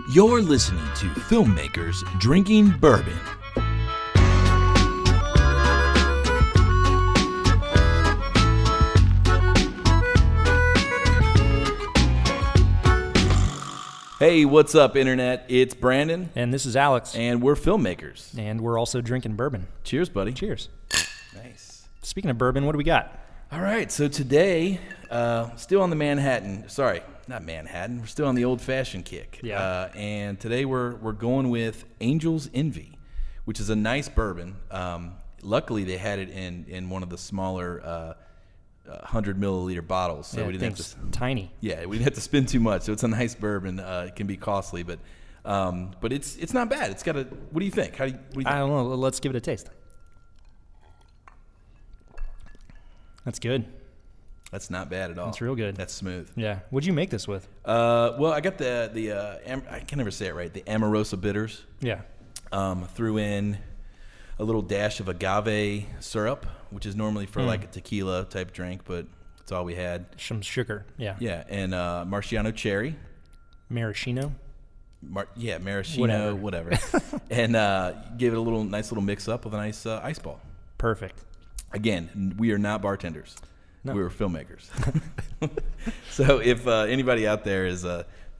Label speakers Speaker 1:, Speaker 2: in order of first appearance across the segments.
Speaker 1: You're listening to Filmmakers Drinking Bourbon. Hey, what's up, Internet? It's Brandon.
Speaker 2: And this is Alex.
Speaker 1: And we're Filmmakers.
Speaker 2: And we're also drinking bourbon.
Speaker 1: Cheers, buddy.
Speaker 2: Cheers.
Speaker 1: Nice.
Speaker 2: Speaking of bourbon, what do we got?
Speaker 1: All right, so today, still on the Manhattan. Sorry, not Manhattan. We're still on the old-fashioned kick.
Speaker 2: Yeah.
Speaker 1: And today we're going with Angel's Envy, which is a nice bourbon. Luckily, they had it in one of the smaller 100-milliliter bottles, so
Speaker 2: Yeah,
Speaker 1: we didn't have to.
Speaker 2: Tiny.
Speaker 1: Yeah, we didn't have to spend too much. So it's a nice bourbon. It can be costly, but it's not bad. It's got a. What do you think? What do you think?
Speaker 2: I don't know. Let's give it a taste. That's good.
Speaker 1: That's not bad at all.
Speaker 2: That's real good.
Speaker 1: That's smooth.
Speaker 2: Yeah. What'd you make this with?
Speaker 1: Well, I got I can never say it right. The Amorosa bitters.
Speaker 2: Yeah.
Speaker 1: Threw in a little dash of agave syrup, which is normally for like a tequila type drink, but it's all we had.
Speaker 2: Some sugar. Yeah.
Speaker 1: Yeah, and Marciano cherry.
Speaker 2: Maraschino.
Speaker 1: Maraschino, whatever. And gave it a nice little mix up with a nice ice ball.
Speaker 2: Perfect.
Speaker 1: Again, we are not bartenders.
Speaker 2: No.
Speaker 1: We're filmmakers. So if anybody out there is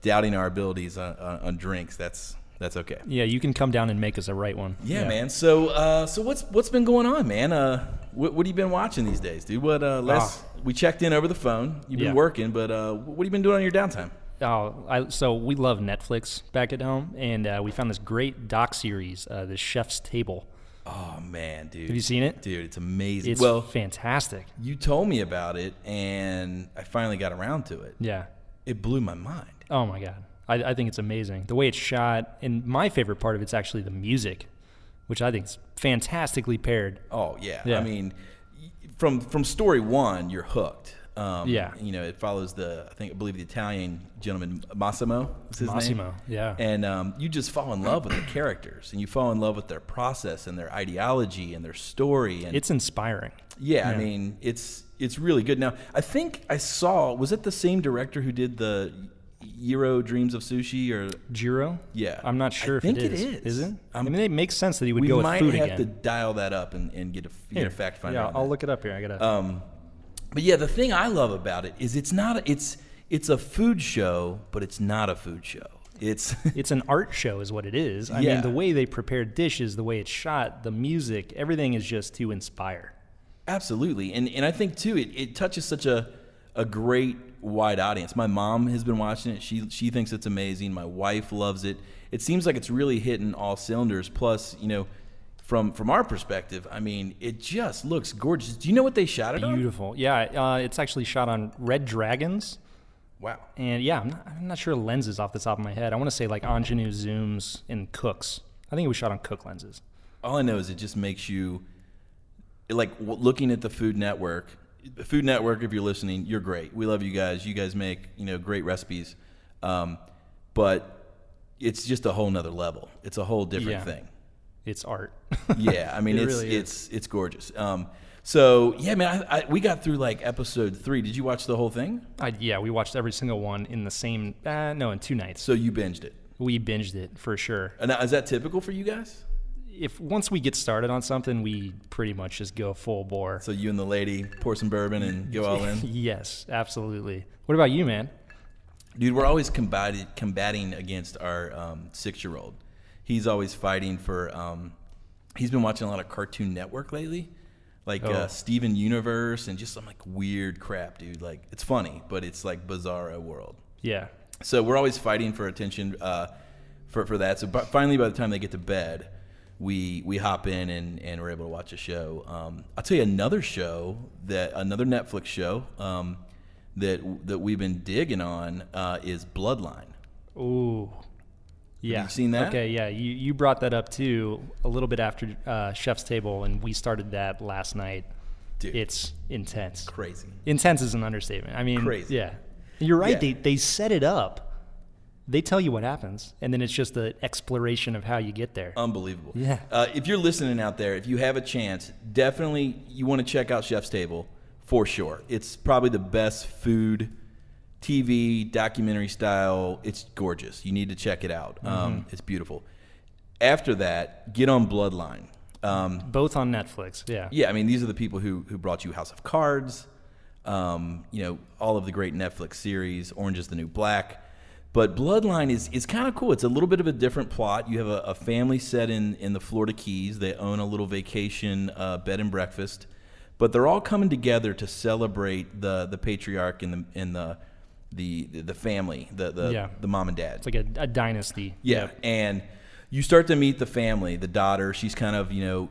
Speaker 1: doubting our abilities on drinks, that's okay.
Speaker 2: Yeah, you can come down and make us a right one.
Speaker 1: Yeah, man. So what's been going on, man? What have you been watching these days, dude? We checked in over the phone. You've been working, but what have you been doing on your downtime?
Speaker 2: So we love Netflix back at home, and we found this great doc series, The Chef's Table.
Speaker 1: Oh, man, dude.
Speaker 2: Have you seen it?
Speaker 1: Dude, it's amazing.
Speaker 2: It's fantastic.
Speaker 1: You told me about it, and I finally got around to it.
Speaker 2: Yeah.
Speaker 1: It blew my mind.
Speaker 2: Oh, my God. I think it's amazing. The way it's shot, and my favorite part of it's actually the music, which I think is fantastically paired.
Speaker 1: Oh, yeah. I mean, from story one, you're hooked.
Speaker 2: Yeah.
Speaker 1: You know, it follows I believe the Italian gentleman, Massimo is his name.
Speaker 2: Massimo, yeah.
Speaker 1: And you just fall in love with the characters, and you fall in love with their process and their ideology and their story. And
Speaker 2: it's inspiring.
Speaker 1: Yeah, I mean, it's really good. Now, I think I saw, was it the same director who did the Jiro Dreams of Sushi or
Speaker 2: Jiro?
Speaker 1: Yeah.
Speaker 2: I'm not sure if it is. Is it? I mean, it makes sense that he would go with food again.
Speaker 1: We might have to dial that up and get a fact finder.
Speaker 2: Yeah,
Speaker 1: on
Speaker 2: I'll
Speaker 1: that.
Speaker 2: look it up here. I gotta.
Speaker 1: But yeah, the thing I love about it is it's a food show, but it's not a food show. It's
Speaker 2: an art show is what it is. I mean, the way they prepare dishes, the way it's shot, the music, everything is just to inspire.
Speaker 1: Absolutely. And I think too it touches such a great wide audience. My mom has been watching it. She thinks it's amazing. My wife loves it. It seems like it's really hitting all cylinders. Plus, you know, from our perspective, I mean, it just looks gorgeous. Do you know what they shot it on?
Speaker 2: Beautiful. Yeah, it's actually shot on Red Dragons.
Speaker 1: Wow.
Speaker 2: And yeah, I'm not sure lenses off the top of my head. I want to say like ingenue zooms and Cooks. I think it was shot on Cook lenses.
Speaker 1: All I know is it just makes you, like, looking at the Food Network. The Food Network, if you're listening, you're great. We love you guys. You guys make, great recipes. But it's just a whole nother level. It's a whole different thing.
Speaker 2: It's art.
Speaker 1: Yeah, I mean,
Speaker 2: really
Speaker 1: it's gorgeous. So yeah, man, we got through like episode 3. Did you watch the whole thing?
Speaker 2: Yeah, we watched every single one in the same. In 2 nights.
Speaker 1: So you binged it.
Speaker 2: We binged it for sure.
Speaker 1: And now, is that typical for you guys?
Speaker 2: If once we get started on something, we pretty much just go full bore.
Speaker 1: So you and the lady pour some bourbon and go all in?
Speaker 2: Yes, absolutely. What about you, man?
Speaker 1: Dude, we're always combating against our 6-year-old. He's always fighting for. He's been watching a lot of Cartoon Network lately, like Steven Universe and just some like weird crap, dude. Like it's funny, but it's like bizarro world.
Speaker 2: Yeah.
Speaker 1: So we're always fighting for attention for that. So finally, by the time they get to bed, we hop in and we're able to watch a show. I'll tell you another Netflix show that we've been digging on is Bloodline.
Speaker 2: Ooh. Yeah.
Speaker 1: Have you seen that?
Speaker 2: Okay, yeah. You brought that up too a little bit after Chef's Table, and we started that last night.
Speaker 1: Dude.
Speaker 2: It's intense.
Speaker 1: Crazy.
Speaker 2: Intense is an understatement. I mean,
Speaker 1: crazy.
Speaker 2: Yeah. You're right.
Speaker 1: Yeah.
Speaker 2: They set it up. They tell you what happens, and then it's just the exploration of how you get there.
Speaker 1: Unbelievable.
Speaker 2: Yeah.
Speaker 1: If you're listening out there, if you have a chance, definitely you want to check out Chef's Table for sure. It's probably the best food TV, documentary style. It's gorgeous. You need to check it out. It's beautiful. After that, get on Bloodline.
Speaker 2: Both on Netflix, yeah.
Speaker 1: Yeah, I mean, these are the people who brought you House of Cards, all of the great Netflix series, Orange is the New Black. But Bloodline is kind of cool. It's a little bit of a different plot. You have a family set in the Florida Keys. They own a little vacation bed and breakfast. But they're all coming together to celebrate the patriarch and the family, the mom and dad.
Speaker 2: It's like a dynasty.
Speaker 1: Yeah,
Speaker 2: Yep.
Speaker 1: and you start to meet the family. The daughter, she's kind of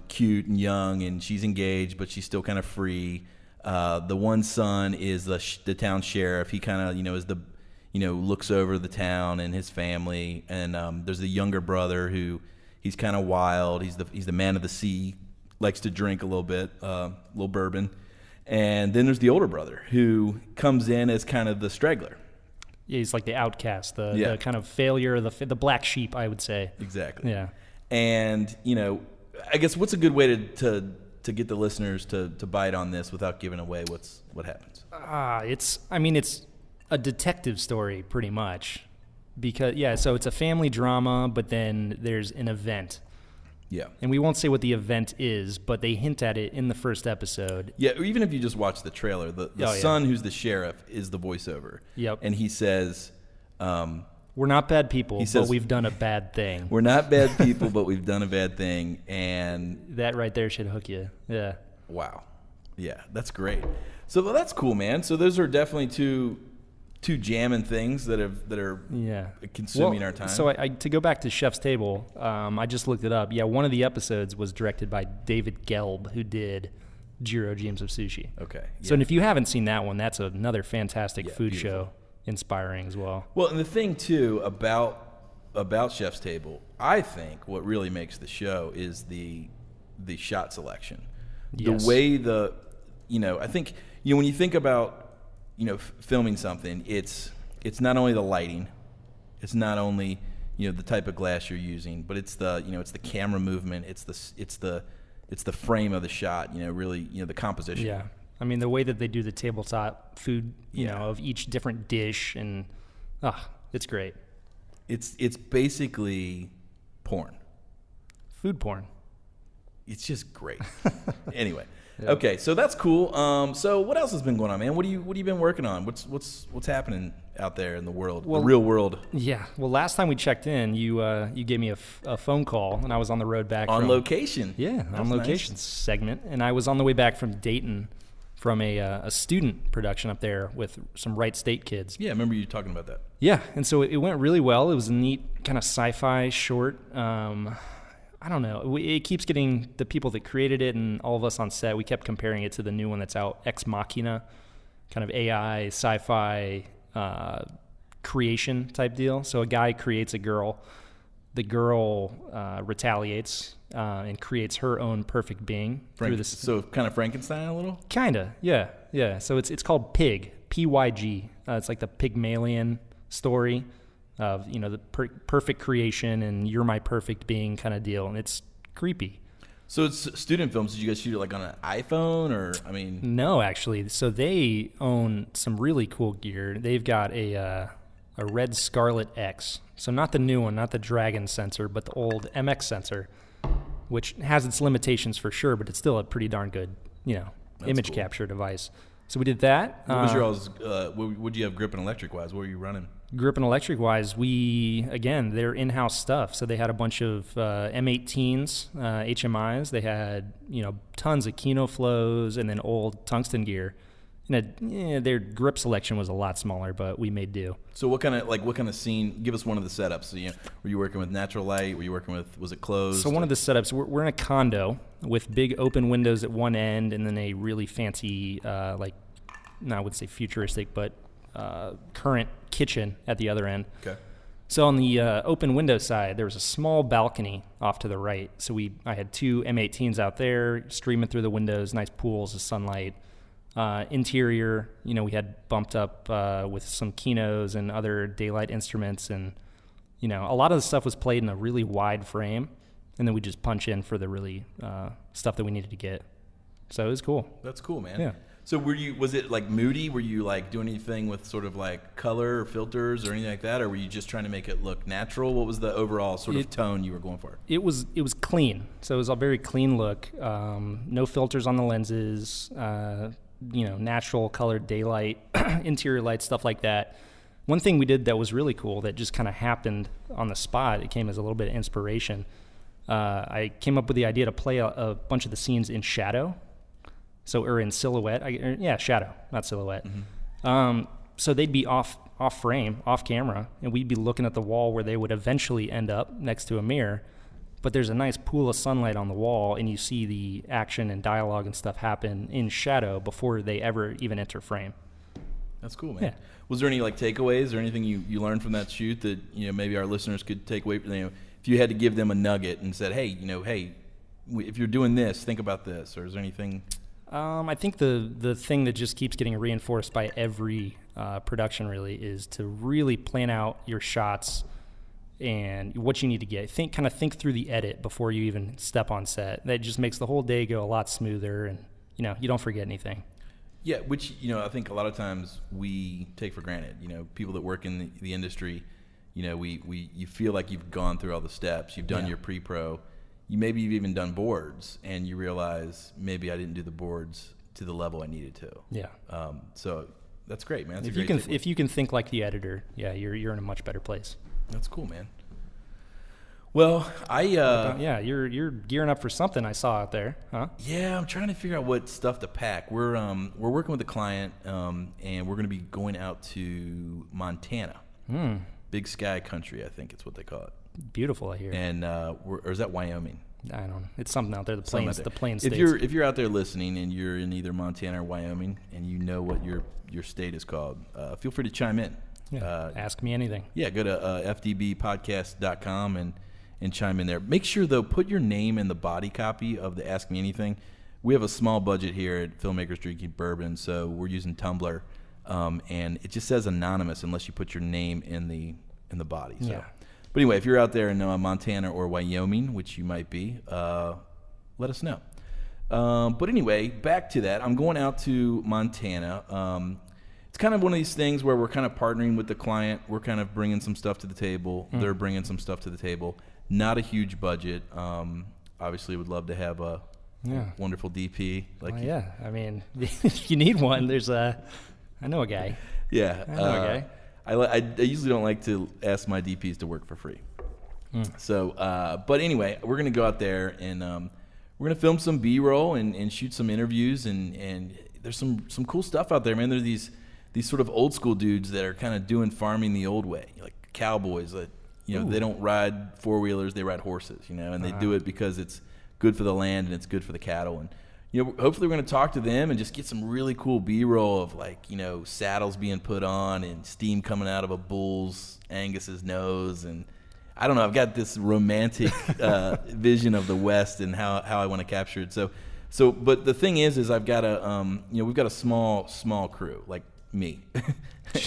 Speaker 1: cute and young, and she's engaged, but she's still kind of free. The one son is the town sheriff. He kind of is the looks over the town and his family. And there's the younger brother who he's kind of wild. He's the man of the sea, likes to drink a little bit, little bourbon. And then there's the older brother who comes in as kind of the straggler.
Speaker 2: Yeah, he's like the outcast, the kind of failure, the black sheep, I would say.
Speaker 1: Exactly.
Speaker 2: Yeah.
Speaker 1: And I guess what's a good way to get the listeners to bite on this without giving away what happens?
Speaker 2: It's a detective story pretty much, because so it's a family drama, but then there's an event.
Speaker 1: Yeah.
Speaker 2: And we won't say what the event is, but they hint at it in the first episode.
Speaker 1: Yeah, or even if you just watch the trailer, the son who's the sheriff is the voiceover.
Speaker 2: Yep.
Speaker 1: And he says,
Speaker 2: we're not bad people, but we've done a bad thing.
Speaker 1: We're not bad people, but we've done a bad thing. And
Speaker 2: that right there should hook you. Yeah.
Speaker 1: Wow. Yeah, that's great. So that's cool, man. So those are definitely two jamming things that are consuming our time.
Speaker 2: So to go back to Chef's Table, I just looked it up. Yeah, one of the episodes was directed by David Gelb, who did Jiro Dreams of Sushi.
Speaker 1: Okay. Yeah.
Speaker 2: So if you haven't seen that one, that's another fantastic food
Speaker 1: beautiful.
Speaker 2: show, inspiring as well.
Speaker 1: Well, and the thing too about Chef's Table, I think what really makes the show is the shot selection.
Speaker 2: Yes.
Speaker 1: The way I think when you think about filming something, it's not only the lighting, it's not only the type of glass you're using, but it's the it's the camera movement, it's the frame of the shot, really the composition.
Speaker 2: Yeah, I mean the way that they do the tabletop food, of each different dish, and it's great.
Speaker 1: It's basically porn,
Speaker 2: food porn.
Speaker 1: It's just great. Anyway. Yeah. Okay, so that's cool. So what else has been going on, man? What have you been working on? What's happening out there in the world, the real world?
Speaker 2: Yeah. Well, last time we checked in, you gave me a phone call, and I was on the road back
Speaker 1: on location.
Speaker 2: Yeah, on location segment, and I was on the way back from Dayton, from a student production up there with some Wright State kids.
Speaker 1: Yeah, I remember you talking about that.
Speaker 2: Yeah, and so it went really well. It was a neat kind of sci-fi short. I don't know. It keeps getting the people that created it and all of us on set. We kept comparing it to the new one that's out, Ex Machina, kind of AI, sci-fi creation type deal. So a guy creates a girl. The girl retaliates and creates her own perfect being.
Speaker 1: So kind of Frankenstein a little?
Speaker 2: Kinda, yeah. So it's called Pig, P-Y-G. It's like the Pygmalion story of the perfect creation and you're my perfect being kind of deal, and it's creepy.
Speaker 1: So it's student films. Did you guys shoot it like on an iPhone or
Speaker 2: No, actually. So they own some really cool gear. They've got a Red Scarlet X. So not the new one, not the Dragon sensor, but the old MX sensor, which has its limitations for sure, but it's still a pretty darn good image capture device. So we did that.
Speaker 1: What was your all's? Would you have grip and electric wise? What were you running?
Speaker 2: Grip and electric wise, they're in-house stuff. So they had a bunch of M18s, HMIs. They had tons of Kino flows and then old tungsten gear. And their grip selection was a lot smaller, but we made do.
Speaker 1: So what kind of scene? Give us one of the setups. So were you working with natural light? Were you working with? Was it closed?
Speaker 2: So one of the setups, we're in a condo with big open windows at one end, and then a really fancy, I would say futuristic, but current kitchen at the other end.
Speaker 1: Okay.
Speaker 2: So on the open window side, there was a small balcony off to the right. So I had two M18s out there streaming through the windows, nice pools of sunlight. Interior, we had bumped up with some Kinos and other daylight instruments, and a lot of the stuff was played in a really wide frame, and then we just punch in for the really stuff that we needed to get. So it was cool.
Speaker 1: That's cool, man.
Speaker 2: Yeah.
Speaker 1: So was it like moody? Were you like doing anything with sort of like color or filters or anything like that? Or were you just trying to make it look natural? What was the overall sort of tone you were going for?
Speaker 2: It was clean. So it was a very clean look. No filters on the lenses, natural colored daylight, interior light, stuff like that. One thing we did that was really cool that just kind of happened on the spot, it came as a little bit of inspiration. I came up with the idea to play a bunch of the scenes in shadow. Or in silhouette. Shadow, not silhouette. Mm-hmm. So they'd be off frame, off camera, and we'd be looking at the wall where they would eventually end up next to a mirror. But there's a nice pool of sunlight on the wall, and you see the action and dialogue and stuff happen in shadow before they ever even enter frame.
Speaker 1: That's cool, man.
Speaker 2: Yeah.
Speaker 1: Was there any like takeaways or anything you learned from that shoot that maybe our listeners could take away from, if you had to give them a nugget and said, hey, if you're doing this, think about this, or is there anything?
Speaker 2: I think the thing that just keeps getting reinforced by every production really is to really plan out your shots and what you need to get. Think through the edit before you even step on set. That just makes the whole day go a lot smoother, and you don't forget anything.
Speaker 1: Yeah, which I think a lot of times we take for granted. People that work in the industry, you feel like you've gone through all the steps. You've done your pre-pro. You've even done boards, and you realize maybe I didn't do the boards to the level I needed to.
Speaker 2: Yeah.
Speaker 1: So that's great, man. That's
Speaker 2: if you can think like the editor, you're in a much better place.
Speaker 1: That's cool, man. Well,
Speaker 2: you're gearing up for something I saw out there, huh?
Speaker 1: Yeah, I'm trying to figure out what stuff to pack. We're working with a client, and we're going to be going out to Montana, Big Sky Country, I think it's what they call it.
Speaker 2: Beautiful, I hear.
Speaker 1: And or is that Wyoming?
Speaker 2: I don't know. It's something out there. The plains states.
Speaker 1: If you're out there listening and you're in either Montana or Wyoming and you know what your state is called, feel free to chime in.
Speaker 2: Yeah, ask me anything.
Speaker 1: Yeah, go to fdbpodcast.com and chime in there. Make sure though, put your name in the body copy of the Ask Me Anything. We have a small budget here at Filmmakers Drinking Bourbon, so we're using Tumblr, and it just says anonymous unless you put your name in the body. So.
Speaker 2: Yeah.
Speaker 1: But anyway, if you're out there in Montana or Wyoming, which you might be, let us know. But anyway, back to that. I'm going out to Montana. It's kind of one of these things where we're kind of partnering with the client. We're kind of bringing some stuff to the table. They're bringing some stuff to the table. Not a huge budget. Obviously, would love to have a wonderful DP.
Speaker 2: Yeah, I mean, if you need one, I know a guy.
Speaker 1: Yeah.
Speaker 2: I know a guy.
Speaker 1: I usually don't like to ask my DPs to work for free. So, but anyway, we're going to go out there and we're going to film some B-roll and shoot some interviews. And there's some cool stuff out there, man. There's these sort of old school dudes that are kind of doing farming the old way, like cowboys that, they don't ride four-wheelers, they ride horses, and they do it because it's good for the land and it's good for the cattle. And, hopefully we're going to talk to them and just get some really cool B-roll of saddles being put on and steam coming out of a bull's Angus's nose. And I don't know, I've got this romantic vision of the West and how I want to capture it. So, but the thing is I've got we've got a small crew, like me.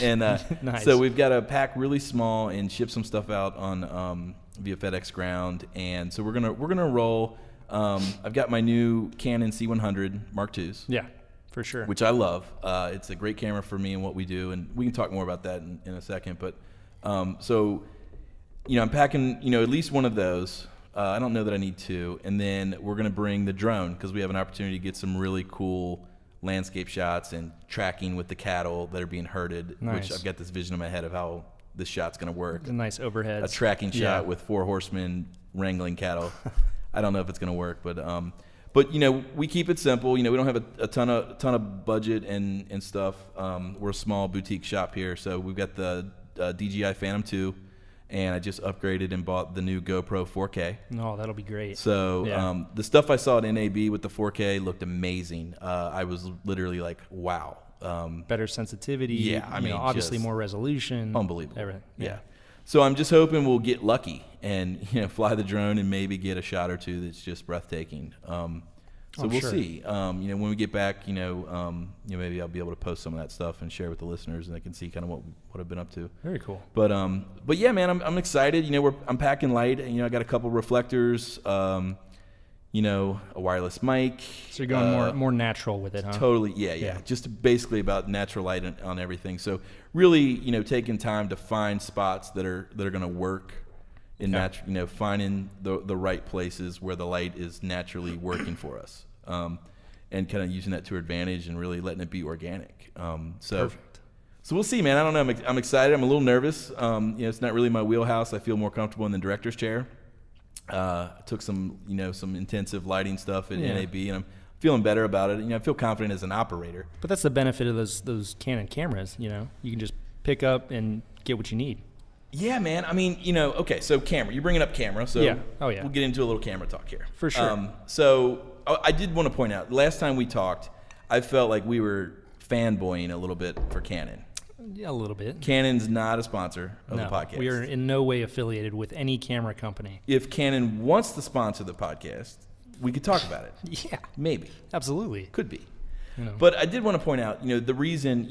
Speaker 1: And
Speaker 2: nice.
Speaker 1: So we've got to pack really small and ship some stuff out on via FedEx ground. And so we're gonna roll. I've got my new Canon C100 Mark IIs.
Speaker 2: Yeah, for sure.
Speaker 1: Which I love. It's a great camera for me and what we do, and we can talk more about that in a second. But so, I'm packing, at least one of those. I don't know that I need two. And then we're going to bring the drone because we have an opportunity to get some really cool landscape shots and tracking with the cattle that are being herded.
Speaker 2: Nice.
Speaker 1: Which I've got this vision in my head of how this shot's going to work.
Speaker 2: A nice overhead.
Speaker 1: A tracking shot with 4 horsemen wrangling cattle. I don't know if it's going to work, but we keep it simple. We don't have a ton of budget and stuff. We're a small boutique shop here, so we've got the DJI Phantom 2, and I just upgraded and bought the new GoPro 4K.
Speaker 2: Oh, that'll be great.
Speaker 1: So the stuff I saw at NAB with the 4K looked amazing. I was literally like, wow.
Speaker 2: Better sensitivity.
Speaker 1: Yeah, I mean,
Speaker 2: obviously more resolution.
Speaker 1: Unbelievable.
Speaker 2: Everything.
Speaker 1: Yeah. So I'm just hoping we'll get lucky and fly the drone and maybe get a shot or two that's just breathtaking. So we'll see. When we get back, maybe I'll be able to post some of that stuff and share with the listeners, and they can see kind of what I've been up to.
Speaker 2: Very cool.
Speaker 1: But yeah, man, I'm excited. I'm packing light. I got a couple reflectors. a wireless mic.
Speaker 2: So you're going more natural with it, huh?
Speaker 1: Totally, yeah. Just basically about natural light on everything. So really, taking time to find spots that are going to work in finding the right places where the light is naturally working for us, and kind of using that to our advantage and really letting it be organic.
Speaker 2: Perfect.
Speaker 1: So we'll see, man. I don't know. I'm excited. I'm a little nervous. It's not really my wheelhouse. I feel more comfortable in the director's chair. Took some intensive lighting stuff at NAB, and I'm feeling better about it. I feel confident as an operator.
Speaker 2: But that's the benefit of those Canon cameras. You can just pick up and get what you need.
Speaker 1: Yeah, man. I mean, okay. So camera. You're bringing up camera. So
Speaker 2: yeah. Oh yeah.
Speaker 1: We'll get into a little camera talk here.
Speaker 2: For sure.
Speaker 1: So I did want to point out, last time we talked, I felt like we were fanboying a little bit for Canon.
Speaker 2: Yeah, a little bit.
Speaker 1: Canon's not a sponsor of the podcast.
Speaker 2: We are in no way affiliated with any camera company.
Speaker 1: If Canon wants to sponsor the podcast, we could talk about it.
Speaker 2: Yeah.
Speaker 1: Maybe.
Speaker 2: Absolutely.
Speaker 1: Could be. But I did want to point out, the reason,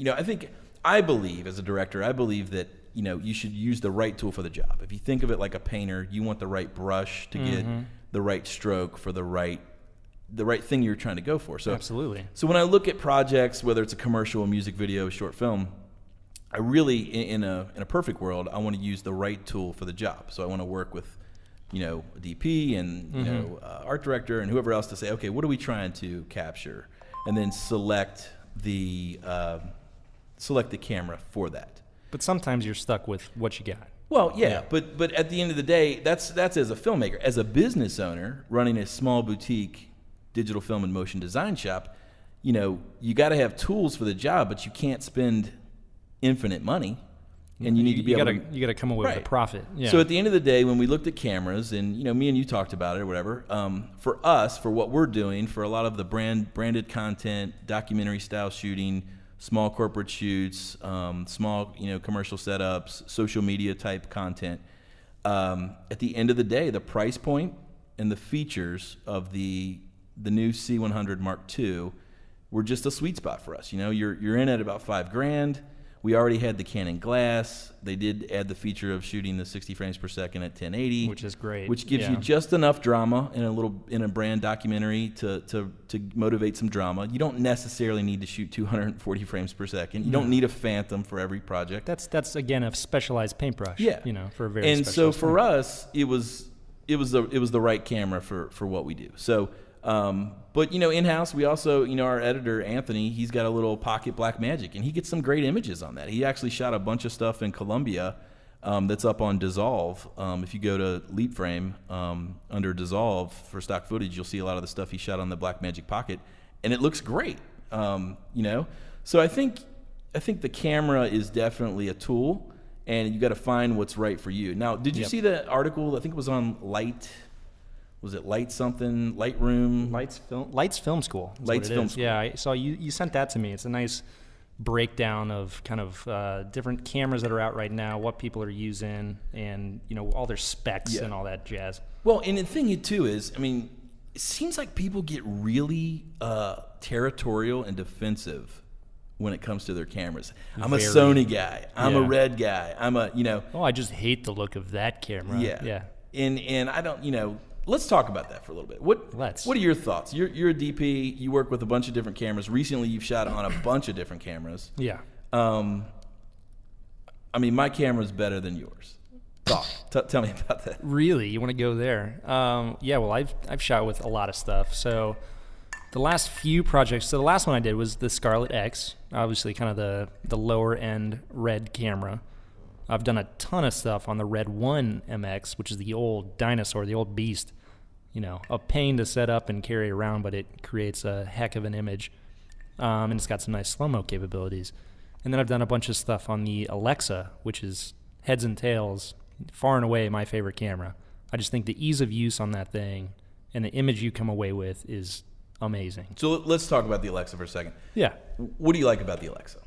Speaker 1: I believe as a director, I believe that, you should use the right tool for the job. If you think of it like a painter, you want the right brush to get the right stroke for the right thing you're trying to go for. So
Speaker 2: absolutely.
Speaker 1: So when I look at projects, whether it's a commercial, a music video, a short film, I really, in a perfect world, I want to use the right tool for the job. So I want to work with, a DP and art director and whoever else to say, okay, what are we trying to capture, and then select the camera for that.
Speaker 2: But sometimes you're stuck with what you got.
Speaker 1: Well, yeah. But at the end of the day, that's as a filmmaker. As a business owner running a small boutique digital film and motion design shop, you got to have tools for the job, but you can't spend infinite money, and you need to be able to...
Speaker 2: You got to come away with a profit. Yeah.
Speaker 1: So at the end of the day, when we looked at cameras, and me and you talked about it or whatever, for us, for what we're doing, for a lot of the branded content, documentary style shooting, small corporate shoots, small commercial setups, social media type content, at the end of the day, the price point and the features of the new C100 Mark II were just a sweet spot for us. You're in at about $5,000. We already had the Canon glass. They did add the feature of shooting the 60 frames per second at 1080,
Speaker 2: which is great.
Speaker 1: Which gives you just enough drama in a brand documentary to motivate some drama. You don't necessarily need to shoot 240 frames per second. You don't need a Phantom for every project.
Speaker 2: That's again a specialized paintbrush.
Speaker 1: Yeah,
Speaker 2: for a very.
Speaker 1: And so for us, it was the right camera for what we do. So. But in-house, we also, our editor, Anthony, he's got a little pocket Blackmagic, and he gets some great images on that. He actually shot a bunch of stuff in Colombia that's up on Dissolve. If you go to Leap Frame under Dissolve for stock footage, you'll see a lot of the stuff he shot on the Blackmagic Pocket, and it looks great. So I think the camera is definitely a tool, and you got to find what's right for you. Now, did you see the article? I think it was on Light. Was it Light something? Lightroom?
Speaker 2: Lights Film School.
Speaker 1: Lights Film School.
Speaker 2: Yeah, I saw you sent that to me. It's a nice breakdown of kind of different cameras that are out right now, what people are using, and all their specs and all that jazz.
Speaker 1: Well, and the thing too is, it seems like people get really territorial and defensive when it comes to their cameras. I'm a Sony guy. I'm a Red guy. I'm a
Speaker 2: I just hate the look of that camera.
Speaker 1: Yeah. And I don't Let's talk about that for a little bit. What are your thoughts? You're a DP. You work with a bunch of different cameras. Recently, you've shot on a bunch of different cameras.
Speaker 2: Yeah.
Speaker 1: My camera's better than yours. Tell me about that.
Speaker 2: Really? You want to go there? Yeah. Well, I've shot with a lot of stuff. So the last few projects. So the last one I did was the Scarlett X. Obviously, kind of the lower end Red camera. I've done a ton of stuff on the Red 1 MX, which is the old dinosaur, the old beast. A pain to set up and carry around, but it creates a heck of an image. And it's got some nice slow-mo capabilities. And then I've done a bunch of stuff on the Alexa, which is heads and tails, far and away my favorite camera. I just think the ease of use on that thing and the image you come away with is amazing.
Speaker 1: So let's talk about the Alexa for a second.
Speaker 2: Yeah.
Speaker 1: What do you like about the Alexa?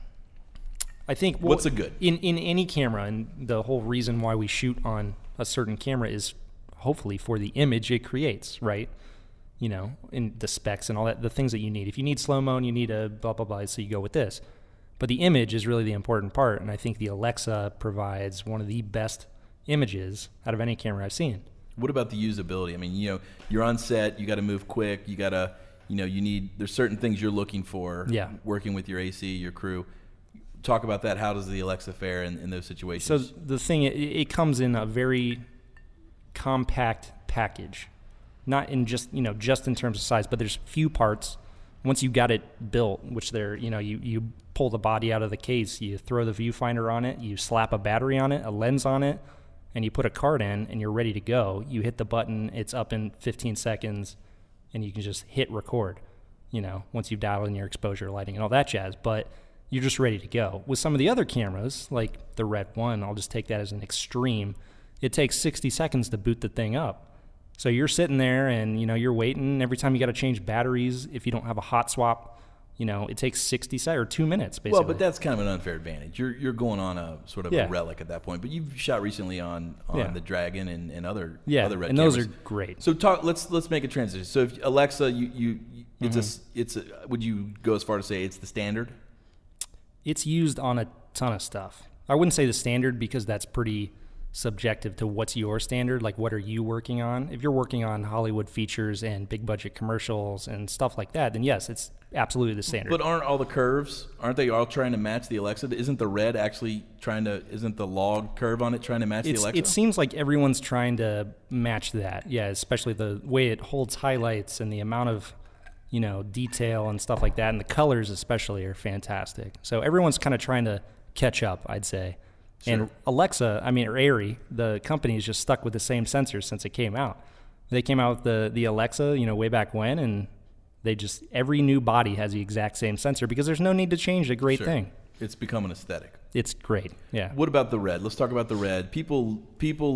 Speaker 2: I think
Speaker 1: what's a good
Speaker 2: in any camera, and the whole reason why we shoot on a certain camera is hopefully for the image it creates, right? In the specs and all that, the things that you need. If you need slow-mo and you need a blah blah blah, so you go with this. But the image is really the important part, and I think the Alexa provides one of the best images out of any camera I've seen.
Speaker 1: What about the usability? I mean, you're on set, you got to move quick, you got to, there's certain things you're looking for.
Speaker 2: Yeah.
Speaker 1: Working with your AC, your crew. Talk about that. How does the Alexa fare in those situations?
Speaker 2: So the thing, it comes in a very compact package, not in just in terms of size, but there's few parts. Once you got it built, which you pull the body out of the case, you throw the viewfinder on it, you slap a battery on it, a lens on it, and you put a card in, and you're ready to go. You hit the button, it's up in 15 seconds, and you can just hit record, once you've dialed in your exposure, lighting, and all that jazz. But you're just ready to go. With some of the other cameras, like the Red One, I'll just take that as an extreme. It takes 60 seconds to boot the thing up. So you're sitting there and, you're waiting. Every time you got to change batteries, if you don't have a hot swap, it takes 60 seconds or 2 minutes, basically.
Speaker 1: Well, but that's kind of an unfair advantage. You're going on a sort of a relic at that point. But you've shot recently on the Dragon and other Red
Speaker 2: and
Speaker 1: cameras.
Speaker 2: Those are great.
Speaker 1: So let's make a transition. So if Alexa, would you go as far to say it's the standard?
Speaker 2: It's used on a ton of stuff. I wouldn't say the standard because that's pretty subjective to what's your standard, like what are you working on. If you're working on Hollywood features and big budget commercials and stuff like that, then yes, it's absolutely the standard.
Speaker 1: But aren't they all trying to match the Alexa? Isn't the Red actually isn't the log curve on it trying to match the Alexa?
Speaker 2: It seems like everyone's trying to match that, especially the way it holds highlights and the amount of detail and stuff like that, and the colors especially are fantastic. So everyone's kind of trying to catch up, I'd say. Sure. And Alexa, or Arri, the company is just stuck with the same sensors since it came out. They came out with the Alexa, way back when, and every new body has the exact same sensor because there's no need to change a great thing.
Speaker 1: It's become an aesthetic.
Speaker 2: It's great, yeah.
Speaker 1: What about the Red? Let's talk about the Red. People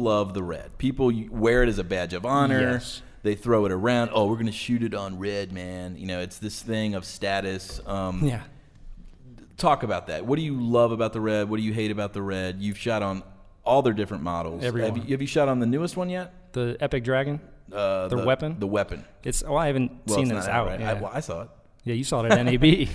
Speaker 1: love the Red. People wear it as a badge of honor.
Speaker 2: Yes.
Speaker 1: They throw it around. Oh, we're going to shoot it on Red, man. It's this thing of status.
Speaker 2: Yeah.
Speaker 1: Talk about that. What do you love about the Red? What do you hate about the Red? You've shot on all their different models.
Speaker 2: Everyone.
Speaker 1: Have you shot on the newest one yet?
Speaker 2: The Epic Dragon? The Weapon?
Speaker 1: The Weapon.
Speaker 2: I haven't seen this out.
Speaker 1: Right?
Speaker 2: Yeah.
Speaker 1: I saw it.
Speaker 2: Yeah, you saw it at NAB.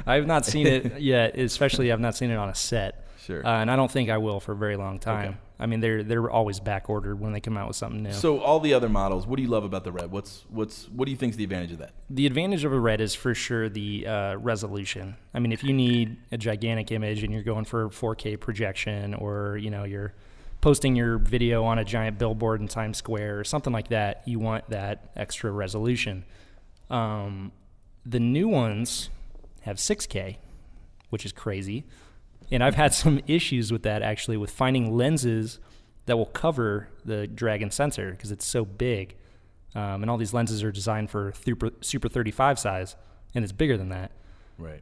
Speaker 2: I have not seen it yet, especially I've not seen it on a set.
Speaker 1: Sure.
Speaker 2: And I don't think I will for a very long time. Okay. I mean, they're always back ordered when they come out with something new.
Speaker 1: So all the other models, what do you love about the Red? What do you think is the advantage of that?
Speaker 2: The advantage of a Red is for sure the resolution. I mean, if you need a gigantic image and you're going for 4K projection, or you're posting your video on a giant billboard in Times Square or something like that, you want that extra resolution. The new ones have 6K, which is crazy. And I've had some issues with that, actually, with finding lenses that will cover the Dragon sensor because it's so big. And all these lenses are designed for Super 35 size, and it's bigger than that.
Speaker 1: Right.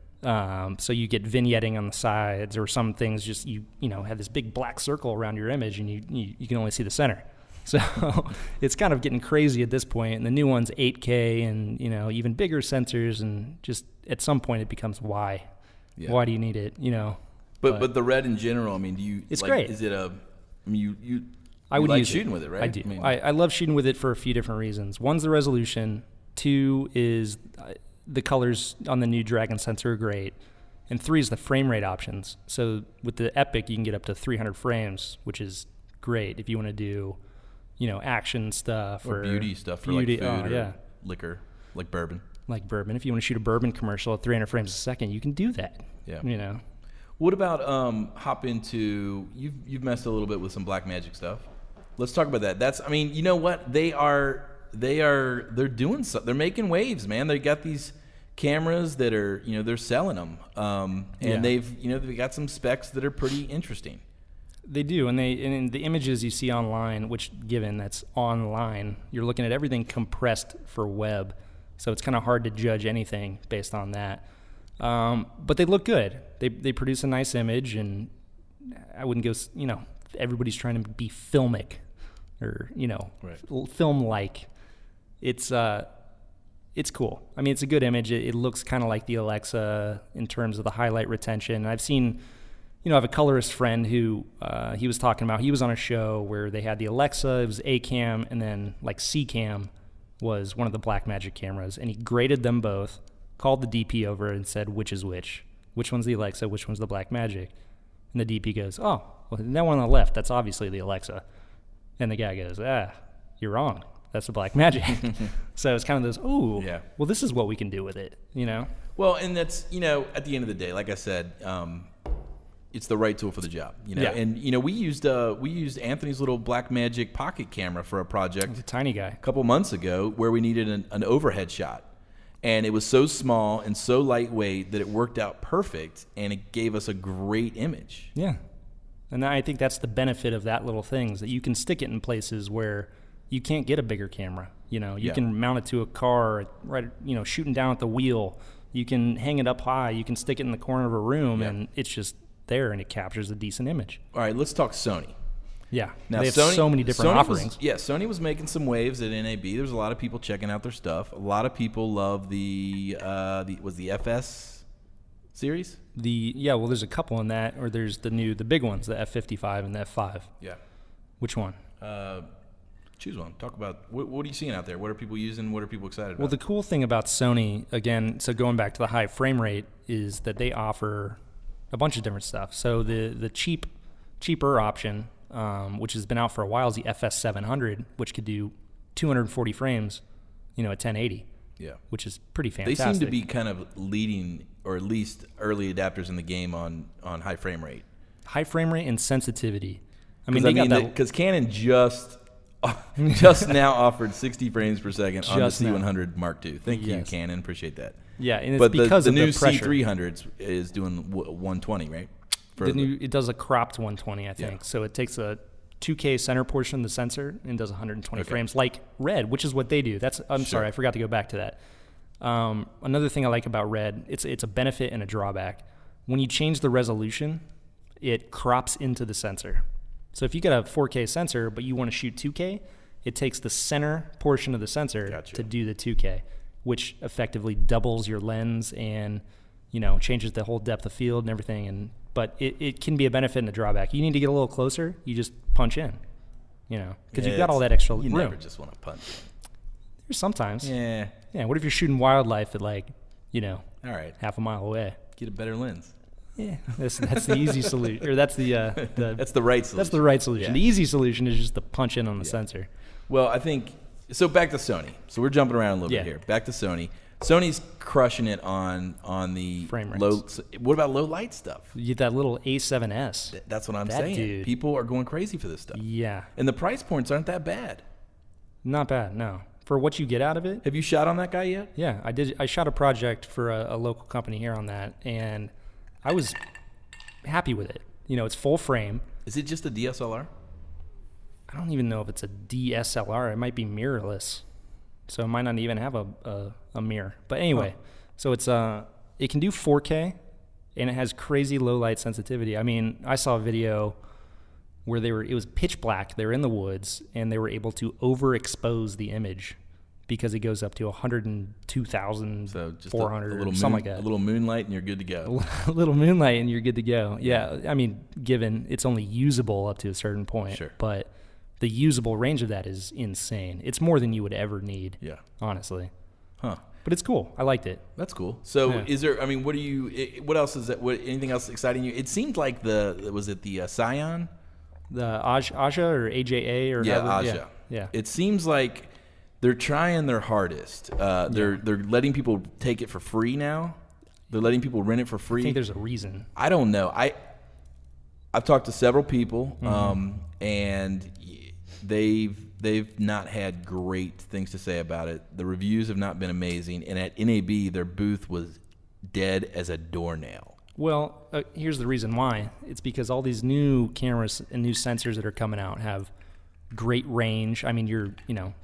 Speaker 2: So you get vignetting on the sides, or some things just you have this big black circle around your image, and you can only see the center. So it's kind of getting crazy at this point. And the new one's 8K and even bigger sensors, and just at some point it becomes why? Yeah. Why do you need it?
Speaker 1: But the Red in general, I mean,
Speaker 2: it's great.
Speaker 1: Is it you
Speaker 2: I would
Speaker 1: like
Speaker 2: use
Speaker 1: shooting with it, right?
Speaker 2: I do. I love shooting with it for a few different reasons. One's the resolution. Two is the colors on the new Dragon sensor are great. And three is the frame rate options. So with the Epic, you can get up to 300 frames, which is great if you want to do, action stuff
Speaker 1: or beauty stuff for like food or liquor, like bourbon.
Speaker 2: Like bourbon. If you want to shoot a bourbon commercial at 300 frames a second, you can do that.
Speaker 1: Yeah. What about hop into you've messed a little bit with some Blackmagic stuff. Let's talk about that. You know what? They're doing something. They're making waves, man. They got these cameras that are, they're selling them. And they've got some specs that are pretty interesting.
Speaker 2: They do, and in the images you see online, which given that's online, you're looking at everything compressed for web. So it's kind of hard to judge anything based on that. But they look good. They produce a nice image, and I wouldn't go, everybody's trying to be filmic or,
Speaker 1: right.
Speaker 2: Film-like. It's cool. I mean, it's a good image. It looks kind of like the Alexa in terms of the highlight retention. I've seen, I have a colorist friend who he was talking about, he was on a show where they had the Alexa, it was A-cam, and then like C-cam was one of the Blackmagic cameras, and he graded them both, called the DP over and said, which is which? Which one's the Alexa? Which one's the Blackmagic? And the DP goes, oh, well, that one on the left, that's obviously the Alexa. And the guy goes, you're wrong. That's the black magic. So it's kind of this,
Speaker 1: Yeah.
Speaker 2: well, this is what we can do with it,
Speaker 1: Well, and that's, at the end of the day, like I said, it's the right tool for the job,
Speaker 2: Yeah.
Speaker 1: And we used Anthony's little black magic pocket camera for a project
Speaker 2: He's a tiny guy.
Speaker 1: a couple months ago where we needed an overhead shot. And it was so small and so lightweight that it worked out perfect, and it gave us a great image.
Speaker 2: Yeah. And I think that's the benefit of that little thing, is that you can stick it in places where you can't get a bigger camera. You can mount it to a car, right? Shooting down at the wheel. You can hang it up high. You can stick it in the corner of a room, and it's just there, and it captures a decent image.
Speaker 1: All right, let's talk Sony.
Speaker 2: Yeah.
Speaker 1: Now,
Speaker 2: they have so many different offerings.
Speaker 1: Sony was making some waves at NAB. There's a lot of people checking out their stuff. A lot of people love the FS series.
Speaker 2: Well, there's a couple in that, or there's the big ones, the F55 and the F5.
Speaker 1: Yeah.
Speaker 2: Which one?
Speaker 1: Choose one. Talk about what are you seeing out there? What are people using? What are people excited about?
Speaker 2: Well, the cool thing about Sony, again, so going back to the high frame rate, is that they offer a bunch of different stuff. So the cheaper option, which has been out for a while, is the FS700, which could do 240 frames, at 1080.
Speaker 1: Yeah.
Speaker 2: Which is pretty fantastic.
Speaker 1: They seem to be kind of leading, or at least early adapters in the game on high frame rate.
Speaker 2: High frame rate and sensitivity.
Speaker 1: Because Canon just now offered 60 frames per second on the C100 Mark II. Thank you, Canon. Appreciate that.
Speaker 2: Yeah, and it's
Speaker 1: but
Speaker 2: because
Speaker 1: the
Speaker 2: of
Speaker 1: new
Speaker 2: the pressure.
Speaker 1: C300 is doing 120, right?
Speaker 2: It does a cropped 120, I think.
Speaker 1: Yeah.
Speaker 2: So it takes a 2K center portion of the sensor and does 120 frames, like Red, which is what they do. Sorry, I forgot to go back to that. Another thing I like about Red, it's a benefit and a drawback. When you change the resolution, it crops into the sensor. So if you get a 4K sensor, but you want to shoot 2K, it takes the center portion of the sensor to do the 2K, which effectively doubles your lens and, changes the whole depth of field and everything. But it can be a benefit and a drawback. You need to get a little closer, you just punch in, because you've got all that extra room.
Speaker 1: You never just want to punch in.
Speaker 2: There's sometimes.
Speaker 1: Yeah.
Speaker 2: Yeah, what if you're shooting wildlife at all
Speaker 1: right,
Speaker 2: half a mile away?
Speaker 1: Get a better lens.
Speaker 2: Yeah, that's the easy solution, or that's the
Speaker 1: that's the right solution.
Speaker 2: That's the right solution.
Speaker 1: Yeah.
Speaker 2: The easy solution is just to punch in on the sensor.
Speaker 1: Well, I think so. Back to Sony. So we're jumping around a little bit here. Back to Sony. Sony's crushing it on the
Speaker 2: frame rates.
Speaker 1: Low. What about low light stuff?
Speaker 2: You get that little A7S.
Speaker 1: That's what I'm saying.
Speaker 2: Dude.
Speaker 1: People are going crazy for this stuff.
Speaker 2: Yeah,
Speaker 1: and the price points aren't that bad.
Speaker 2: Not bad. No, for what you get out of it.
Speaker 1: Have you shot on that guy yet?
Speaker 2: Yeah, I did. I shot a project for a local company here on that, and I was happy with it. It's full frame.
Speaker 1: Is it just a DSLR?
Speaker 2: I don't even know if it's a DSLR. It might be mirrorless, so it might not even have a mirror. But anyway, so it can do 4K, and it has crazy low light sensitivity. I saw a video where it was pitch black. They were in the woods, and they were able to overexpose the image because it goes up to 102,400, something like that.
Speaker 1: A little moonlight and you're good to go.
Speaker 2: A little moonlight and you're good to go. Yeah, given it's only usable up to a certain point.
Speaker 1: Sure.
Speaker 2: But the usable range of that is insane. It's more than you would ever need.
Speaker 1: Yeah.
Speaker 2: Honestly.
Speaker 1: Huh.
Speaker 2: But it's cool. I liked it.
Speaker 1: That's cool. So is there? What else is that? Anything else exciting you? It seemed like the Scion,
Speaker 2: the Aja or AJA or
Speaker 1: Aja.
Speaker 2: Yeah.
Speaker 1: It seems like they're trying their hardest. They're letting people take it for free now. They're letting people rent it for free.
Speaker 2: I think there's a reason.
Speaker 1: I don't know. I've talked to several people, and they've not had great things to say about it. The reviews have not been amazing, and at NAB their booth was dead as a doornail.
Speaker 2: Well, here's the reason why. It's because all these new cameras and new sensors that are coming out have great range. You're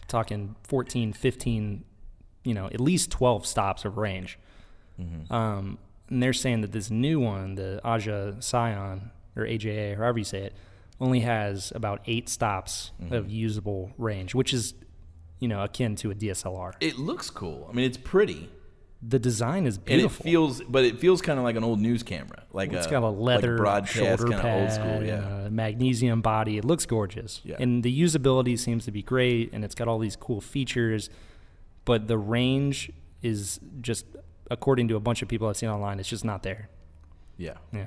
Speaker 2: talking 14, 15, at least 12 stops of range. And they're saying that this new one, the Aja Scion or AJA, however you say it, only has about 8 stops of usable range, which is, akin to a DSLR.
Speaker 1: It looks cool. It's pretty.
Speaker 2: The design is beautiful.
Speaker 1: And it feels kind of like an old news camera.
Speaker 2: It's got a leather
Speaker 1: broadcast,
Speaker 2: shoulder
Speaker 1: kind
Speaker 2: pad,
Speaker 1: of old school,
Speaker 2: and a magnesium body. It looks gorgeous.
Speaker 1: Yeah.
Speaker 2: And the usability seems to be great, and it's got all these cool features, but the range is just, according to a bunch of people I've seen online, it's just not there.
Speaker 1: Yeah.
Speaker 2: Yeah.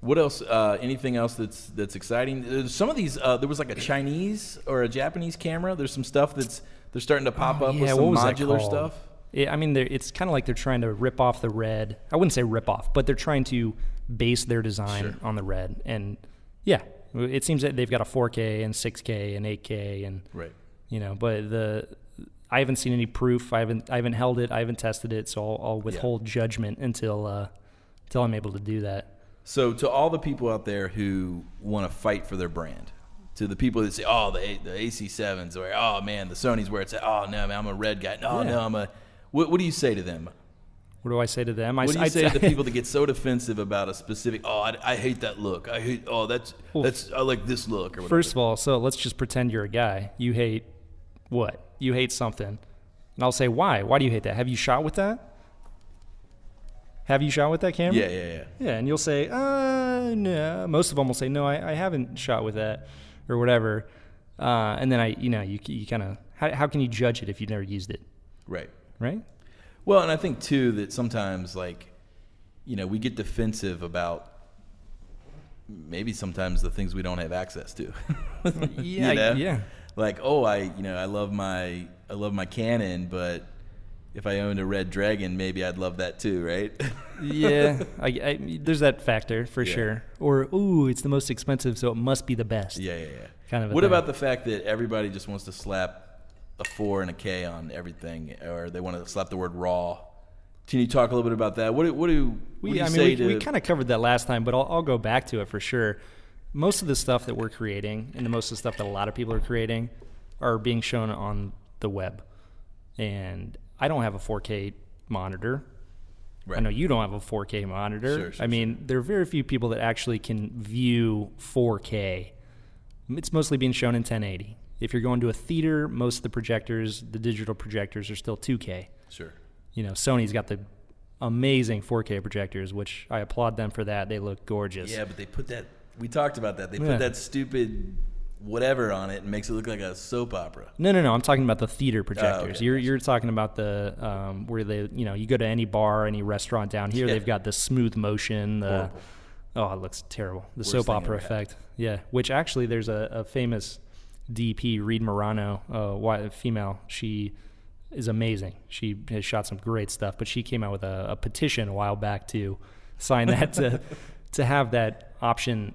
Speaker 1: What else? Anything else that's exciting? Some of these, there was like a Chinese or a Japanese camera. There's some stuff they're starting to pop up with some modular stuff.
Speaker 2: Yeah, I mean, it's kind of like they're trying to rip off the Red. I wouldn't say rip off, but they're trying to base their design on the Red. And yeah, it seems that they've got a 4K and 6K and 8K and but I haven't seen any proof. I haven't held it. I haven't tested it. So I'll withhold judgment until I'm able to do that. So
Speaker 1: to all the people out there who want to fight for their brand, to the people that say, oh, the AC7s, or oh man, the Sony's where it's at, oh no, man, I'm a Red guy. No, I'm a. What do you say to them?
Speaker 2: What do I say to them?
Speaker 1: What do you say to the people that get so defensive about a specific? Oh, I hate that look. I hate. Oh, that's I like this look. Or whatever.
Speaker 2: First of all, so let's just pretend you're a guy. You hate what? You hate something, and I'll say why? Why do you hate that? Have you shot with that? Have you shot with that camera?
Speaker 1: Yeah.
Speaker 2: Yeah, and you'll say, no. Most of them will say, no, I haven't shot with that, or whatever. And then you kind of, how can you judge it if you've never used it?
Speaker 1: Right.
Speaker 2: Well,
Speaker 1: and I think too that sometimes we get defensive about maybe sometimes the things we don't have access to.
Speaker 2: Yeah.
Speaker 1: Like, oh, I love my Canon, but if I owned a Red Dragon, maybe I'd love that too, right?
Speaker 2: Yeah, there's that factor for sure. Or, ooh, it's the most expensive, so it must be the best.
Speaker 1: Yeah.
Speaker 2: Kind of.
Speaker 1: What about the fact that everybody just wants to slap a 4 and a K on everything, or they want to slap the word RAW? Can you talk a little bit about that? What do you say to?
Speaker 2: We kind of covered that last time, but I'll go back to it for sure. Most of the stuff that we're creating, and most of the stuff that a lot of people are creating, are being shown on the web, and I don't have a 4K monitor. Right. I know you don't have a 4K monitor.
Speaker 1: Sure,
Speaker 2: I mean, there are very few people that actually can view 4K. It's mostly being shown in 1080. If you're going to a theater, most of the projectors, the digital projectors, are still 2K.
Speaker 1: Sure.
Speaker 2: Sony's got the amazing 4K projectors, which I applaud them for that. They look gorgeous.
Speaker 1: Yeah, but they put that, we talked about that. They put that stupid whatever on it and makes it look like a soap opera.
Speaker 2: No. I'm talking about the theater projectors.
Speaker 1: Okay.
Speaker 2: You're talking about the where they, you go to any bar, any restaurant down here, they've got the smooth motion. It looks terrible. The soap opera effect. Yeah, which actually there's a famous DP, Reed Morano, female. She is amazing. She has shot some great stuff, but she came out with a petition a while back to sign that to have that option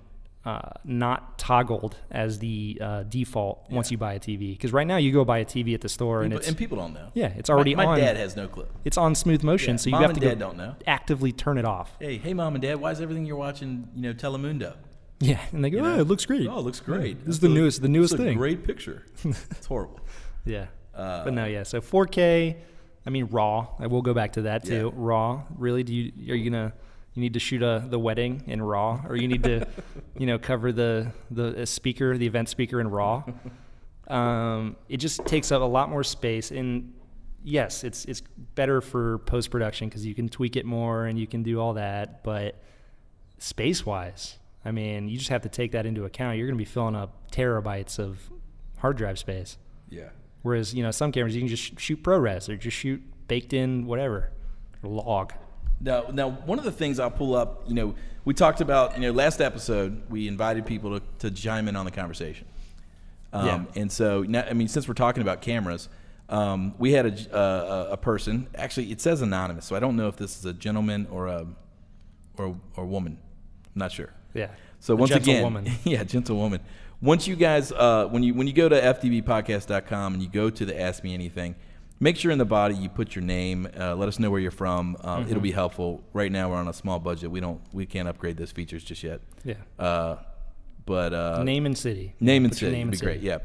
Speaker 2: not toggled as the default once you buy a TV. Because right now you go buy a TV at the store and
Speaker 1: people don't know.
Speaker 2: Yeah, it's already on.
Speaker 1: My dad has no clue.
Speaker 2: It's on smooth motion, so you
Speaker 1: Mom
Speaker 2: have
Speaker 1: and
Speaker 2: to
Speaker 1: Dad don't know.
Speaker 2: Actively turn it off.
Speaker 1: Hey, Mom and Dad, why is everything you're watching, Telemundo?
Speaker 2: Yeah, and they go, it looks great.
Speaker 1: Oh, it looks great.
Speaker 2: Yeah, this is the newest thing.
Speaker 1: Great picture. It's horrible.
Speaker 2: Yeah, but no, yeah. So 4K. I mean, RAW. I will go back to that too. Yeah. RAW. Really? You need to shoot the wedding in RAW, or you need to, cover the speaker, the event speaker in RAW. It just takes up a lot more space, and yes, it's better for post production because you can tweak it more and you can do all that. But space wise, I mean, you just have to take that into account. You're going to be filling up terabytes of hard drive space.
Speaker 1: Yeah.
Speaker 2: Whereas some cameras you can just shoot ProRes or just shoot baked in whatever, or log.
Speaker 1: Now, one of the things I'll pull up, we talked about, last episode, we invited people to chime in on the conversation. And so, now, I mean, since we're talking about cameras, we had a person, actually it says anonymous, so I don't know if this is a gentleman or a woman. I'm not sure.
Speaker 2: Yeah.
Speaker 1: So once again,
Speaker 2: woman.
Speaker 1: Yeah, gentle woman. Once you guys, when you go to fdbpodcast.com and you go to the Ask Me Anything, make sure in the body you put your name. Let us know where you're from. It'll be helpful. Right now we're on a small budget. We can't upgrade those features just yet.
Speaker 2: Yeah.
Speaker 1: But
Speaker 2: name and city.
Speaker 1: Name and city would be great. Yeah.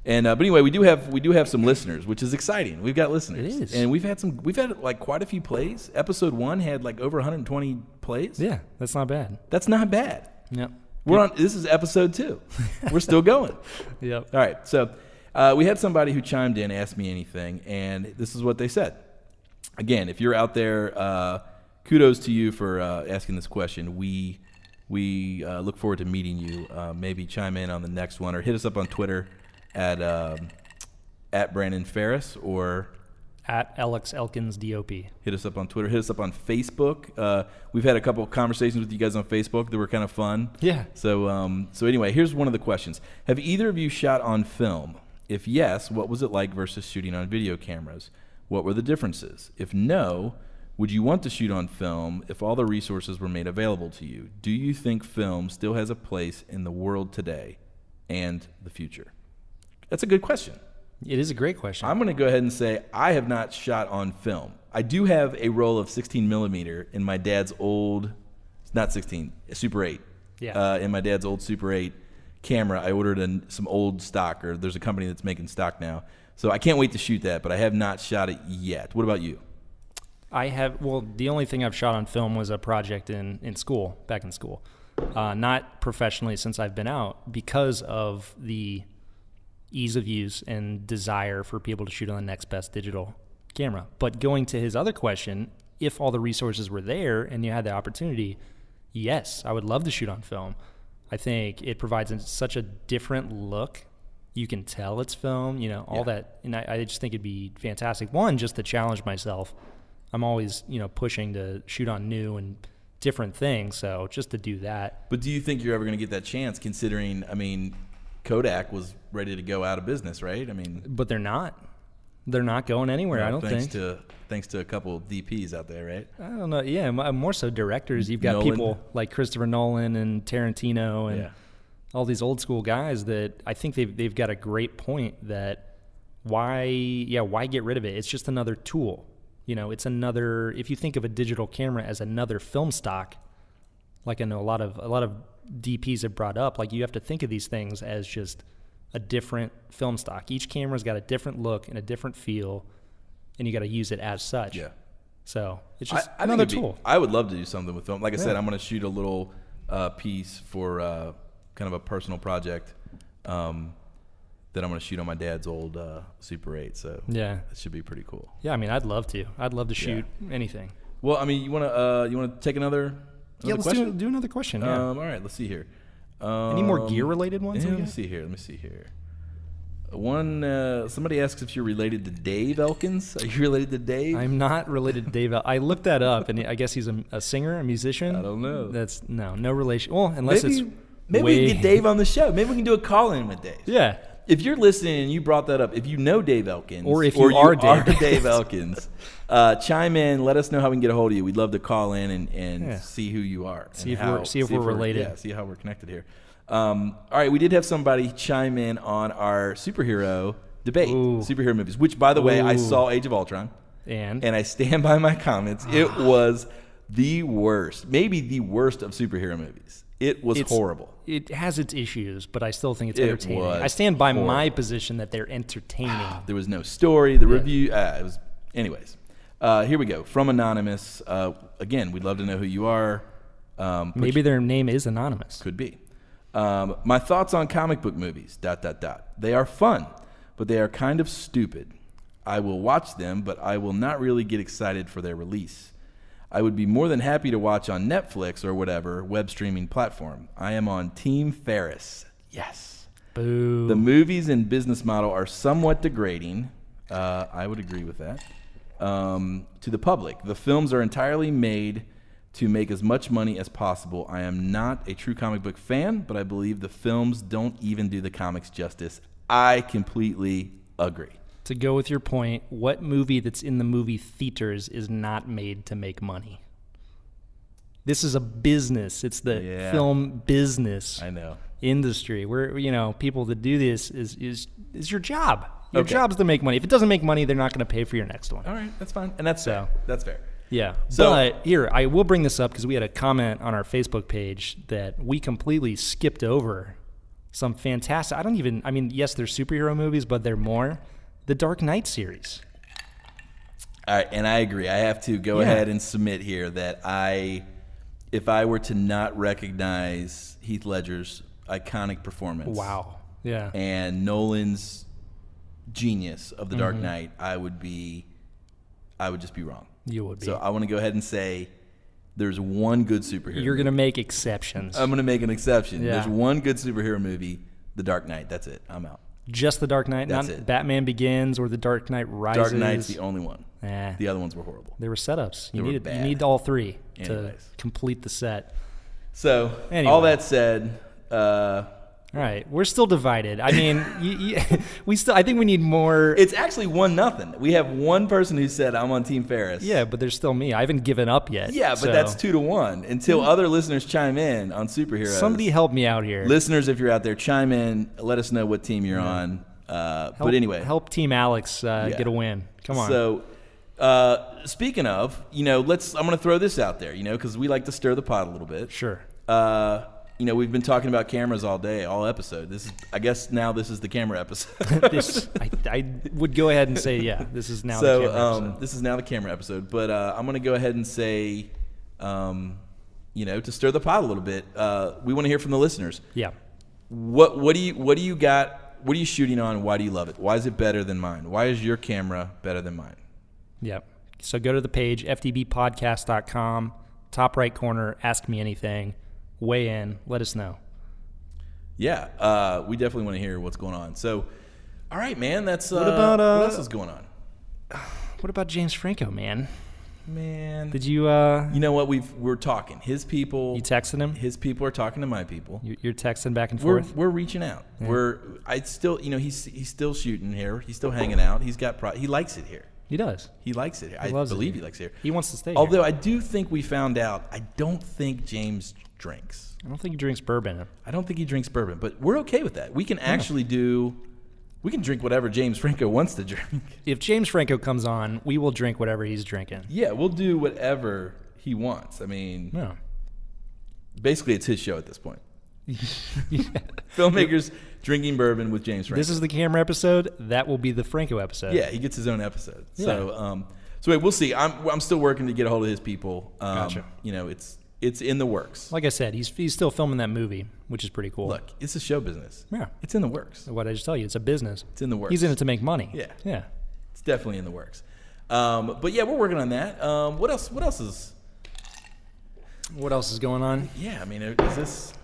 Speaker 1: And but anyway, we do have some listeners, which is exciting. We've got listeners.
Speaker 2: It is.
Speaker 1: And we've had like quite a few plays. Episode 1 had like over 120 plays.
Speaker 2: Yeah, that's not bad.
Speaker 1: That's not bad.
Speaker 2: Yep.
Speaker 1: This is episode 2. We're still going.
Speaker 2: Yep.
Speaker 1: All right. So we had somebody who chimed in, Asked Me Anything, and this is what they said. Again, if you're out there, kudos to you for asking this question. We look forward to meeting you. Maybe chime in on the next one, or hit us up on Twitter at Brandon Ferris, or
Speaker 2: At Alex Elkins DOP.
Speaker 1: Hit us up on Twitter. Hit us up on Facebook. We've had a couple of conversations with you guys on Facebook that were kind of fun.
Speaker 2: Yeah.
Speaker 1: So anyway, here's one of the questions. Have either of you shot on film? If yes, what was it like versus shooting on video cameras? What were the differences? If no, would you want to shoot on film if all the resources were made available to you? Do you think film still has a place in the world today and the future? That's a good question.
Speaker 2: It is a great question.
Speaker 1: I'm going to go ahead and say I have not shot on film. I do have a roll of 16 millimeter in my dad's old, not 16, Super 8.
Speaker 2: Yeah.
Speaker 1: In my dad's old Super 8 camera. I ordered some old stock, or there's a company that's making stock now. So I can't wait to shoot that, but I have not shot it yet. What about you?
Speaker 2: The only thing I've shot on film was a project in school, back in school. Not professionally since I've been out, because of the ease of use and desire for people to shoot on the next best digital camera. But going to his other question, if all the resources were there and you had the opportunity, yes, I would love to shoot on film. I think it provides such a different look. You can tell it's film, all that. And I just think it'd be fantastic. One, just to challenge myself. I'm always, pushing to shoot on new and different things. So just to do that.
Speaker 1: But do you think you're ever going to get that chance, considering, Kodak was ready to go out of business, right?
Speaker 2: But they're not. They're not going anywhere, I don't think.
Speaker 1: Thanks to a couple of DPs out there, right?
Speaker 2: I don't know. Yeah, more so directors. You've got
Speaker 1: Nolan.
Speaker 2: people like Christopher Nolan and Tarantino and all these old school guys that I think they've got a great point that why get rid of it? It's just another tool. It's another, if you think of a digital camera as another film stock, like I know a lot of DPs have brought up, like you have to think of these things as just a different film stock. Each camera's got a different look and a different feel, and you got to use it as such. Yeah. So it's just another tool.
Speaker 1: I would love to do something with film. Like I said, I'm going to shoot a little piece for kind of a personal project that I'm going to shoot on my dad's old Super 8. So it should be pretty cool.
Speaker 2: Yeah, I'd love to. I'd love to shoot anything.
Speaker 1: Well, you want to take another?
Speaker 2: Yeah, let's do another question. Yeah.
Speaker 1: All right, let's see here.
Speaker 2: Any more gear-related ones?
Speaker 1: Yeah, let me see here. One, somebody asks if you're related to Dave Elkins. Are you related to Dave?
Speaker 2: I'm not related to Dave. I looked that up, and I guess he's a singer, a musician.
Speaker 1: I don't know.
Speaker 2: That's no relation. Well, unless
Speaker 1: maybe we can get Dave on the show. Maybe we can do a call-in with Dave.
Speaker 2: Yeah.
Speaker 1: If you're listening and you brought that up, if you know Dave Elkins,
Speaker 2: or if you are
Speaker 1: Dave Elkins, chime in. Let us know how we can get a hold of you. We'd love to call in and see who you are.
Speaker 2: See if we're related.
Speaker 1: Yeah, see how we're connected here. All right, we did have somebody chime in on our superhero debate, superhero movies, which, by the way, I saw Age of Ultron, and I stand by my comments. It was the worst, maybe the worst of superhero movies. It was horrible.
Speaker 2: It has its issues, but I still think it's entertaining. I stand by my position that they're entertaining.
Speaker 1: There was no story. The review, it was. Anyways, here we go. From Anonymous. Again, we'd love to know who you are.
Speaker 2: Maybe their name is Anonymous.
Speaker 1: Could be. My thoughts on comic book movies, ... They are fun, but they are kind of stupid. I will watch them, but I will not really get excited for their release. I would be more than happy to watch on Netflix or whatever web streaming platform. I am on Team Ferris. Yes.
Speaker 2: Boo.
Speaker 1: The movies and business model are somewhat degrading. I would agree with that. To the public, the films are entirely made to make as much money as possible. I am not a true comic book fan, but I believe the films don't even do the comics justice. I completely agree.
Speaker 2: To go with your point, what movie that's in the movie theaters is not made to make money? This is a business. It's the film business.
Speaker 1: I know.
Speaker 2: Industry where people that do this is your job. Your job's to make money. If it doesn't make money, they're not going to pay for your next one.
Speaker 1: All right, that's fine, and that's fair. That's fair.
Speaker 2: Yeah. So, but here, I will bring this up because we had a comment on our Facebook page that we completely skipped over some fantastic. Yes, there's superhero movies, but they're more the Dark Knight series.
Speaker 1: All right, and I agree. I have to go ahead and submit here that if I were to not recognize Heath Ledger's iconic performance, and Nolan's genius of the Dark Knight, I would just be wrong.
Speaker 2: You would be.
Speaker 1: So I want to go ahead and say there's one good superhero.
Speaker 2: You're going to make exceptions.
Speaker 1: I'm going to make an exception.
Speaker 2: Yeah.
Speaker 1: There's one good superhero movie, The Dark Knight. That's it. I'm out.
Speaker 2: Just The Dark Knight?
Speaker 1: That's
Speaker 2: not
Speaker 1: it.
Speaker 2: Batman Begins or The Dark Knight Rises?
Speaker 1: Dark Knight's the only one. The other ones were horrible.
Speaker 2: They were setups. You
Speaker 1: were bad.
Speaker 2: You need all three to
Speaker 1: Anyways.
Speaker 2: complete the set.
Speaker 1: So,
Speaker 2: Anyway.
Speaker 1: all that said,
Speaker 2: All right, we're still divided. I mean, we still. I think we need more.
Speaker 1: it's actually 1-0. We have one person who said, I'm on Team Ferris.
Speaker 2: Yeah, but there's still me. I haven't given up yet.
Speaker 1: Yeah, but
Speaker 2: so.
Speaker 1: that's 2-1 until other listeners chime in on superheroes.
Speaker 2: Somebody help me out here.
Speaker 1: Listeners, if you're out there, chime in. Let us know what team you're on. But anyway.
Speaker 2: help Team Alex get a win. Come on.
Speaker 1: So, speaking of, I'm going to throw this out there, because we like to stir the pot a little bit.
Speaker 2: Sure.
Speaker 1: We've been talking about cameras all day, all episode. I guess now this is the camera episode.
Speaker 2: I would go ahead and say, yeah, this is now the camera episode.
Speaker 1: This is now the camera episode. But I'm going to go ahead and say, to stir the pot a little bit, we want to hear from the listeners.
Speaker 2: Yeah.
Speaker 1: What do you got? What are you shooting on? Why do you love it? Why is it better than mine? Why is your camera better than mine?
Speaker 2: Yep. So go to the page, fdbpodcast.com, top right corner, ask me anything, weigh in, let us know.
Speaker 1: Yeah, we definitely want to hear what's going on. So, all right, man, that's
Speaker 2: what about
Speaker 1: what else is going on?
Speaker 2: What about James Franco, man?
Speaker 1: Man,
Speaker 2: Did you
Speaker 1: you know what? We're talking. His people.
Speaker 2: you texting him?
Speaker 1: His people are talking to my people.
Speaker 2: You're texting back and
Speaker 1: We're
Speaker 2: forth?
Speaker 1: reaching out. Yeah. He's still shooting here. He's still hanging out. He likes it here.
Speaker 2: He does.
Speaker 1: He likes it here.
Speaker 2: He
Speaker 1: I
Speaker 2: loves it
Speaker 1: believe
Speaker 2: here.
Speaker 1: he likes it here.
Speaker 2: He wants to stay
Speaker 1: Although
Speaker 2: here.
Speaker 1: I do think we found out, I don't think James drinks.
Speaker 2: I don't think he drinks bourbon.
Speaker 1: I don't think he drinks bourbon, but we're okay with that. We can actually we can drink whatever James Franco wants to drink.
Speaker 2: If James Franco comes on, we will drink whatever he's drinking.
Speaker 1: Yeah, we'll do whatever he wants. I mean,
Speaker 2: Yeah.
Speaker 1: basically it's his show at this point. Filmmakers drinking bourbon with James Franco.
Speaker 2: This is the camera episode. That will be the Franco episode.
Speaker 1: Yeah, he gets his own episode.
Speaker 2: Yeah.
Speaker 1: So wait, we'll see. I'm still working to get a hold of his people.
Speaker 2: Gotcha.
Speaker 1: It's in the works.
Speaker 2: Like I said, he's still filming that movie, which is pretty cool.
Speaker 1: Look, it's a show business.
Speaker 2: Yeah.
Speaker 1: It's in the works.
Speaker 2: What I just tell you, it's a business.
Speaker 1: It's in the works.
Speaker 2: He's in it to make money.
Speaker 1: Yeah.
Speaker 2: Yeah.
Speaker 1: It's definitely in the works. But yeah, we're working on that. What else is?
Speaker 2: What else is going on?
Speaker 1: Yeah, I mean, is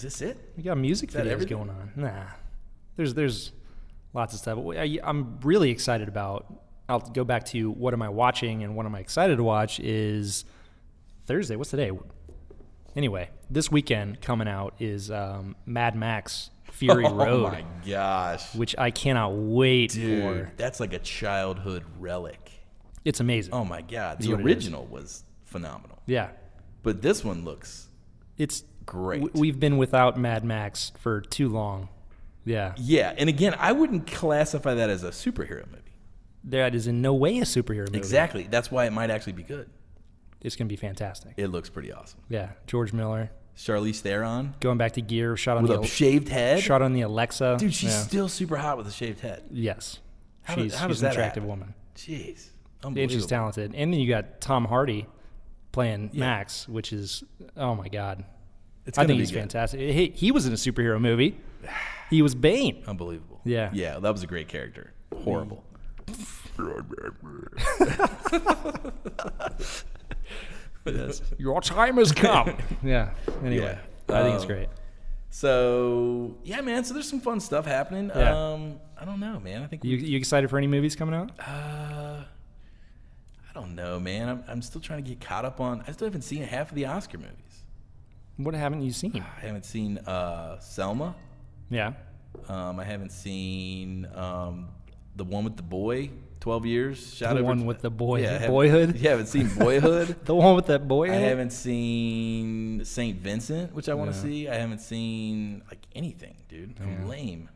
Speaker 1: this it?
Speaker 2: We got music
Speaker 1: that
Speaker 2: videos
Speaker 1: everything?
Speaker 2: going on. Nah. There's lots of stuff. I'm really excited about. I'll go back to what am I watching and what am I excited to watch is Thursday. What's today? Anyway, this weekend coming out is Mad Max Fury Road.
Speaker 1: Oh my gosh,
Speaker 2: which I cannot wait
Speaker 1: dude,
Speaker 2: for.
Speaker 1: that's like a childhood relic.
Speaker 2: It's amazing.
Speaker 1: Oh my god, the
Speaker 2: what it
Speaker 1: original was phenomenal.
Speaker 2: Yeah.
Speaker 1: But this one looks
Speaker 2: It's
Speaker 1: great.
Speaker 2: We've been without Mad Max for too long. Yeah.
Speaker 1: Yeah, and again, I wouldn't classify that as a superhero movie.
Speaker 2: That is in no way a superhero movie.
Speaker 1: Exactly. That's why it might actually be good.
Speaker 2: It's going to be fantastic.
Speaker 1: It looks pretty awesome.
Speaker 2: Yeah. George Miller.
Speaker 1: Charlize Theron
Speaker 2: Going back to gear, shot on
Speaker 1: with
Speaker 2: the
Speaker 1: a shaved head.
Speaker 2: shot on the Alexa.
Speaker 1: Dude, she's
Speaker 2: Yeah.
Speaker 1: still super hot with a shaved head.
Speaker 2: Yes.
Speaker 1: How
Speaker 2: She's
Speaker 1: does
Speaker 2: an
Speaker 1: that
Speaker 2: attractive
Speaker 1: happen?
Speaker 2: woman.
Speaker 1: Jeez.
Speaker 2: And
Speaker 1: Unbelievable.
Speaker 2: she's talented. And then you got Tom Hardy playing
Speaker 1: Yeah.
Speaker 2: Max, which is, oh my God.
Speaker 1: It's
Speaker 2: I
Speaker 1: gonna
Speaker 2: think
Speaker 1: be
Speaker 2: he's
Speaker 1: good.
Speaker 2: fantastic. He was in a superhero movie. He was Bane.
Speaker 1: Unbelievable.
Speaker 2: Yeah.
Speaker 1: Yeah, that was a great character. Horrible.
Speaker 2: Yes. Your time has come. Yeah. Anyway,
Speaker 1: Yeah.
Speaker 2: I think it's great.
Speaker 1: So, yeah, man. So there's some fun stuff happening.
Speaker 2: Yeah.
Speaker 1: I don't know, man. I think
Speaker 2: You excited for any movies coming out?
Speaker 1: I don't know, man. I'm still trying to get caught up on. I still haven't seen half of the Oscar movies.
Speaker 2: What haven't you seen?
Speaker 1: I haven't seen Selma.
Speaker 2: Yeah.
Speaker 1: I haven't seen the one with the boy, 12 years. Shot
Speaker 2: The
Speaker 1: over
Speaker 2: one with the boy,
Speaker 1: Yeah, I haven't-
Speaker 2: Boyhood?
Speaker 1: You haven't seen Boyhood?
Speaker 2: The one with that boy
Speaker 1: I
Speaker 2: in it?
Speaker 1: haven't seen St. Vincent, which I want to
Speaker 2: Yeah.
Speaker 1: see. I haven't seen like anything, dude. I'm lame.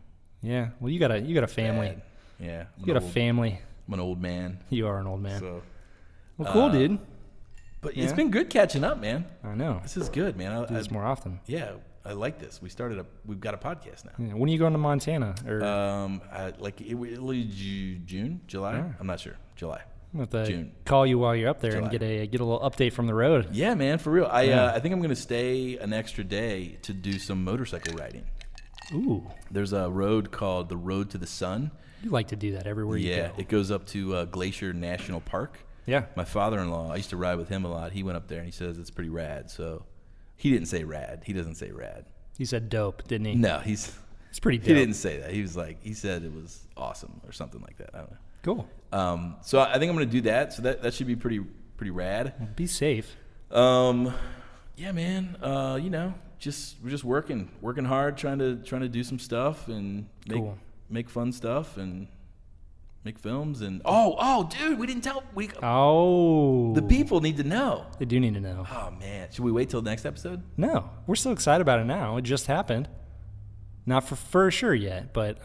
Speaker 2: Yeah. Well, you got a family.
Speaker 1: Bad. Yeah.
Speaker 2: You got a family.
Speaker 1: I'm an old man.
Speaker 2: You are an old man.
Speaker 1: So,
Speaker 2: Well, cool, dude.
Speaker 1: but
Speaker 2: Yeah.
Speaker 1: it's been good catching up, man.
Speaker 2: I know.
Speaker 1: This is good, man.
Speaker 2: Do this more often.
Speaker 1: Yeah, I like this. We've got a podcast now.
Speaker 2: Yeah. When are you going to Montana? Or
Speaker 1: June, July.
Speaker 2: Yeah.
Speaker 1: I'm not sure. July.
Speaker 2: I'm gonna have to
Speaker 1: June.
Speaker 2: call you while you're up there and
Speaker 1: July.
Speaker 2: get a little update from the road.
Speaker 1: Yeah, man, for real.
Speaker 2: Yeah.
Speaker 1: I think I'm gonna stay an extra day to do some motorcycle riding.
Speaker 2: Ooh,
Speaker 1: There's a road called the Road to the Sun.
Speaker 2: you like to do that everywhere you
Speaker 1: Yeah,
Speaker 2: go.
Speaker 1: it goes up to Glacier National Park.
Speaker 2: Yeah.
Speaker 1: My father-in-law, I used to ride with him a lot. He went up there and he says it's pretty rad. So he didn't say rad. He doesn't say rad.
Speaker 2: He said dope, didn't he?
Speaker 1: No, he's
Speaker 2: It's pretty dope.
Speaker 1: He didn't say that. He said it was awesome or something like that. I don't know.
Speaker 2: Cool.
Speaker 1: So I think I'm going to do that. So that should be pretty rad.
Speaker 2: Be safe.
Speaker 1: Yeah, man. We're just working hard, trying to do some stuff and make fun stuff and make films. And dude, we didn't tell. The people need to know.
Speaker 2: They do need to know.
Speaker 1: Oh man, should we wait till the next episode?
Speaker 2: No, we're so excited about it now. It just happened. Not for sure yet, but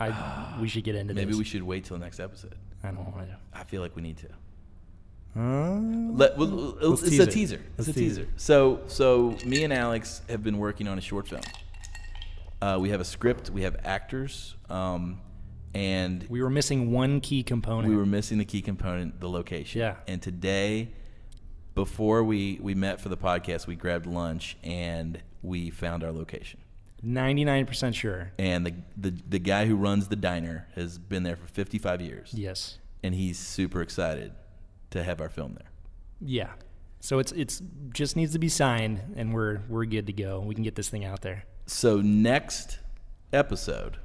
Speaker 2: we should get into this.
Speaker 1: Maybe we should wait till the next episode.
Speaker 2: I don't want to.
Speaker 1: I feel like we need to.
Speaker 2: Let's
Speaker 1: it's a teaser. It's a teaser. So me and Alex have been working on a short film. We have a script. We have actors. And
Speaker 2: we were missing one key component.
Speaker 1: We were missing the key component, the location. Yeah. And today, before we met for the podcast, we grabbed lunch and we found our location.
Speaker 2: 99% sure.
Speaker 1: And the guy who runs the diner has been there for 55 years.
Speaker 2: Yes.
Speaker 1: And he's super excited to have our film there.
Speaker 2: Yeah. So it's just needs to be signed and we're good to go. We can get this thing out there.
Speaker 1: So next episode,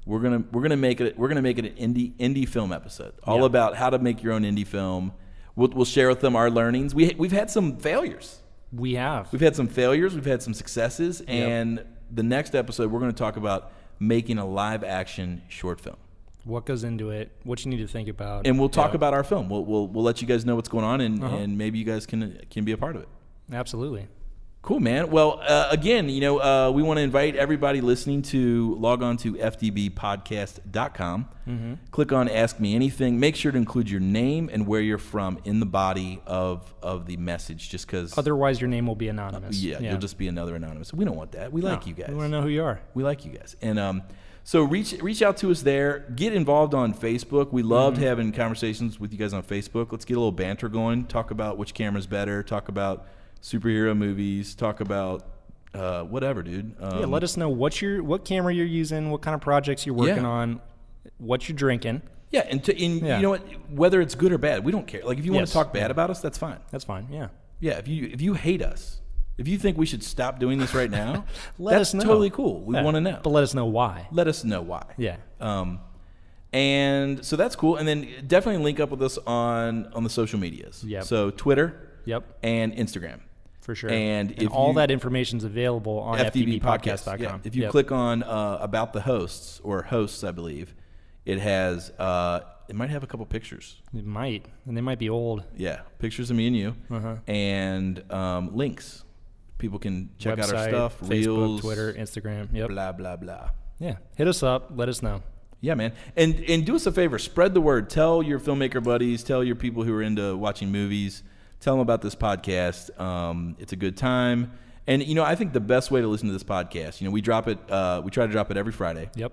Speaker 1: we're gonna make it an indie film episode. All about how to make your own indie film. We'll share with them our learnings. We've had some failures.
Speaker 2: We've
Speaker 1: had some failures. We've had some successes. And the next episode, we're going to talk about making a live action short film.
Speaker 2: What goes into it? What you need to think about.
Speaker 1: And we'll talk about our film. We'll let you guys know what's going on, and maybe you guys can be a part of it.
Speaker 2: Absolutely.
Speaker 1: Cool, man. Well, again, we want to invite everybody listening to log on to fdbpodcast.com. Mm-hmm. Click on Ask Me Anything. Make sure to include your name and where you're from in the body of the message, just because.
Speaker 2: Otherwise, your name will be anonymous.
Speaker 1: You'll just be another anonymous. We don't want that. We like you guys.
Speaker 2: We want to know who you are.
Speaker 1: We like you guys. And so reach out to us there. Get involved on Facebook. We loved having conversations with you guys on Facebook. Let's get a little banter going. Talk about which camera's better. Talk about superhero movies, talk about whatever, dude.
Speaker 2: Let us know what camera you're using, what kind of projects you're working on, what you're drinking.
Speaker 1: Yeah, you know what? Whether it's good or bad, we don't care. Like if you want to talk bad about us, that's fine.
Speaker 2: That's fine. Yeah.
Speaker 1: Yeah. If you hate us, if you think we should stop doing this right now,
Speaker 2: that's
Speaker 1: totally cool. We want to know.
Speaker 2: But let us know why.
Speaker 1: Let us know why.
Speaker 2: Yeah.
Speaker 1: And so that's cool. And then definitely link up with us on the social medias.
Speaker 2: Yep.
Speaker 1: So Twitter.
Speaker 2: Yep.
Speaker 1: And Instagram.
Speaker 2: For sure.
Speaker 1: And
Speaker 2: all that information is available on fdbpodcast.com.
Speaker 1: Yeah. If you click on about the hosts, or hosts, I believe, it has it might have a couple pictures.
Speaker 2: It might. And they might be old.
Speaker 1: Yeah. Pictures of me and you. And links. People can check out our stuff.
Speaker 2: Facebook,
Speaker 1: Reels.
Speaker 2: Twitter, Instagram. Yep.
Speaker 1: Blah, blah, blah.
Speaker 2: Yeah. Hit us up. Let us know.
Speaker 1: Yeah, man. And do us a favor. Spread the word. Tell your filmmaker buddies. Tell your people who are into watching movies. Tell them about this podcast. It's a good time. And, I think the best way to listen to this podcast, we drop it, we try to drop it every Friday.
Speaker 2: Yep.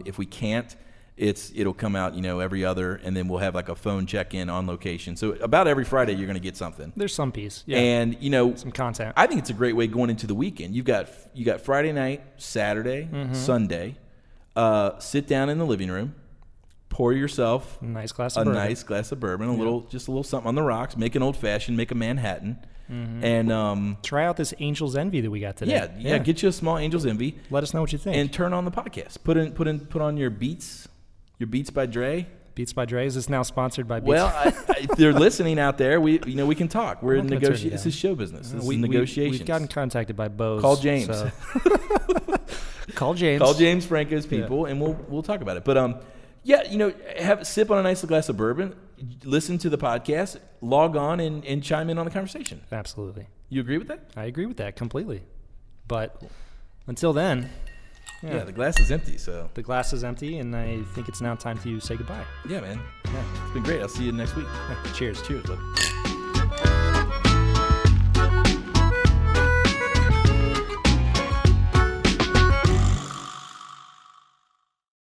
Speaker 1: If we can't, it'll come out, every other, and then we'll have like a phone check-in on location. So about every Friday, you're going to get something.
Speaker 2: There's some piece. Yeah.
Speaker 1: And,
Speaker 2: some content.
Speaker 1: I think it's a great way going into the weekend. You got Friday night, Saturday, Sunday. Sit down in the living room. Pour yourself
Speaker 2: a nice glass of
Speaker 1: bourbon, a little something on the rocks. Make an old fashioned, make a Manhattan, and
Speaker 2: try out this Angel's Envy that we got today.
Speaker 1: Yeah. Get you a small Angel's Envy.
Speaker 2: Let us know what you think,
Speaker 1: and turn on the podcast. Put on your Beats by Dre.
Speaker 2: Beats by Dre. Is this now sponsored by Beats?
Speaker 1: Well, if they're listening out there, we can talk. We're in negotiation. This is show business. This is negotiations.
Speaker 2: We've gotten contacted by Bose.
Speaker 1: Call James.
Speaker 2: So. Call James.
Speaker 1: Call James Franco's people, and we'll talk about it. But have a sip on a nice glass of bourbon, listen to the podcast, log on and chime in on the conversation.
Speaker 2: Absolutely.
Speaker 1: You agree with that?
Speaker 2: I agree with that completely. But until then,
Speaker 1: the glass is empty. So
Speaker 2: the glass is empty, and I think it's now time to say goodbye.
Speaker 1: Yeah, man. Yeah, it's been great. I'll see you next week.
Speaker 2: Cheers.
Speaker 1: Cheers, bud.